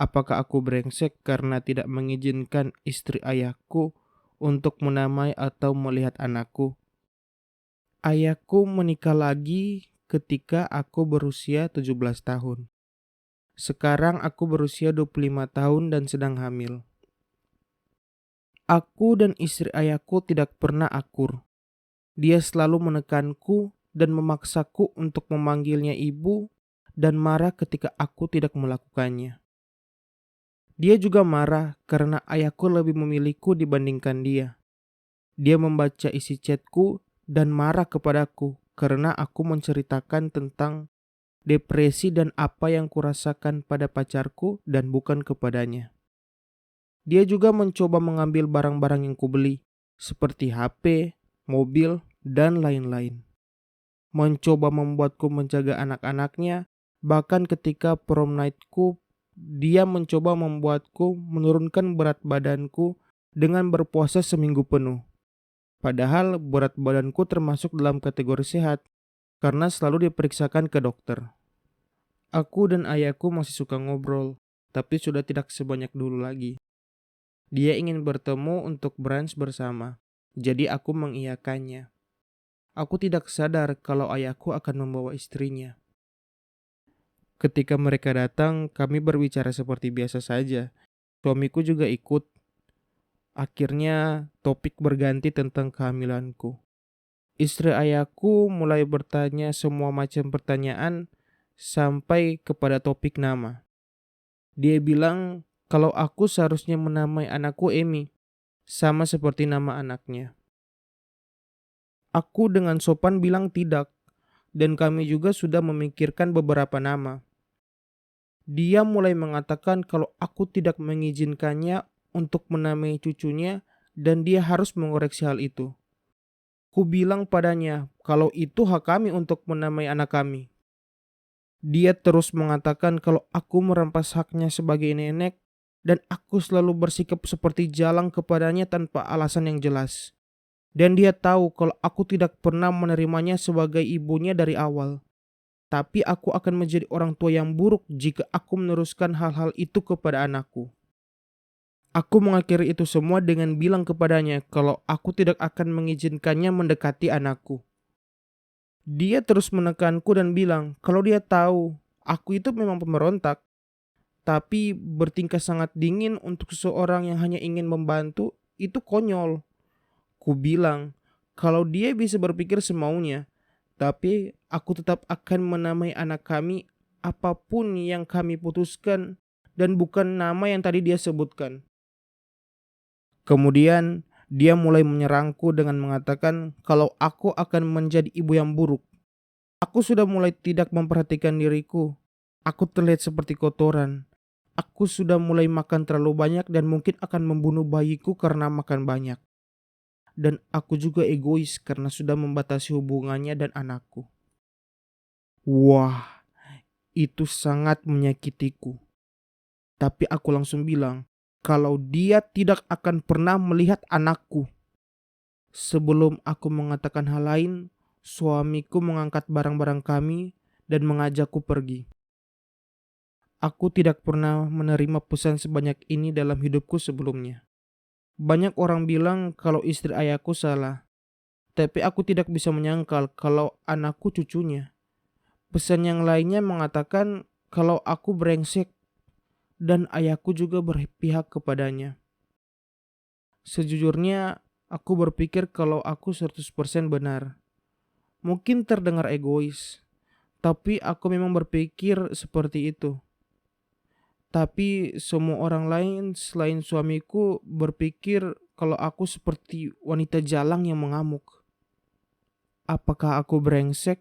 Apakah aku brengsek karena tidak mengizinkan istri ayahku untuk menamai atau melihat anakku? Ayahku menikah lagi ketika aku berusia 17 tahun. Sekarang aku berusia 25 tahun dan sedang hamil. Aku dan istri ayahku tidak pernah akur. Dia selalu menekanku dan memaksaku untuk memanggilnya ibu dan marah ketika aku tidak melakukannya. Dia juga marah karena ayahku lebih memilihku dibandingkan dia. Dia membaca isi chatku dan marah kepadaku karena aku menceritakan tentang depresi dan apa yang kurasakan pada pacarku dan bukan kepadanya. Dia juga mencoba mengambil barang-barang yang kubeli, seperti HP, mobil, dan lain-lain. Mencoba membuatku menjaga anak-anaknya, bahkan ketika prom nightku, dia mencoba membuatku menurunkan berat badanku dengan berpuasa seminggu penuh. Padahal berat badanku termasuk dalam kategori sehat, karena selalu diperiksakan ke dokter. Aku dan ayahku masih suka ngobrol, tapi sudah tidak sebanyak dulu lagi. Dia ingin bertemu untuk brunch bersama, jadi aku mengiyakannya. Aku tidak sadar kalau ayahku akan membawa istrinya. Ketika mereka datang, kami berbicara seperti biasa saja. Suamiku juga ikut. Akhirnya, topik berganti tentang kehamilanku. Istri ayahku mulai bertanya semua macam pertanyaan sampai kepada topik nama. Dia bilang kalau aku seharusnya menamai anakku Emi, sama seperti nama anaknya. Aku dengan sopan bilang tidak, dan kami juga sudah memikirkan beberapa nama. Dia mulai mengatakan kalau aku tidak mengizinkannya untuk menamai cucunya dan dia harus mengoreksi hal itu. Ku bilang padanya kalau itu hak kami untuk menamai anak kami. Dia terus mengatakan kalau aku merampas haknya sebagai nenek dan aku selalu bersikap seperti jalang kepadanya tanpa alasan yang jelas. Dan dia tahu kalau aku tidak pernah menerimanya sebagai ibunya dari awal. Tapi aku akan menjadi orang tua yang buruk jika aku meneruskan hal-hal itu kepada anakku. Aku mengakhiri itu semua dengan bilang kepadanya kalau aku tidak akan mengizinkannya mendekati anakku. Dia terus menekanku dan bilang kalau dia tahu aku itu memang pemberontak, tapi bertingkah sangat dingin untuk seseorang yang hanya ingin membantu itu konyol. Ku bilang kalau dia bisa berpikir semaunya, tapi aku tetap akan menamai anak kami apapun yang kami putuskan dan bukan nama yang tadi dia sebutkan. Kemudian dia mulai menyerangku dengan mengatakan kalau aku akan menjadi ibu yang buruk. Aku sudah mulai tidak memperhatikan diriku. Aku terlihat seperti kotoran. Aku sudah mulai makan terlalu banyak dan mungkin akan membunuh bayiku karena makan banyak. Dan aku juga egois karena sudah membatasi hubungannya dan anakku. Wah, itu sangat menyakitiku. Tapi aku langsung bilang kalau dia tidak akan pernah melihat anakku. Sebelum aku mengatakan hal lain, suamiku mengangkat barang-barang kami dan mengajakku pergi. Aku tidak pernah menerima pesan sebanyak ini dalam hidupku sebelumnya. Banyak orang bilang kalau istri ayahku salah, tapi aku tidak bisa menyangkal kalau anakku cucunya. Pesan yang lainnya mengatakan kalau aku brengsek dan ayahku juga berpihak kepadanya. Sejujurnya, aku berpikir kalau aku 100% benar. Mungkin terdengar egois, tapi aku memang berpikir seperti itu. Tapi semua orang lain selain suamiku berpikir kalau aku seperti wanita jalang yang mengamuk. Apakah aku brengsek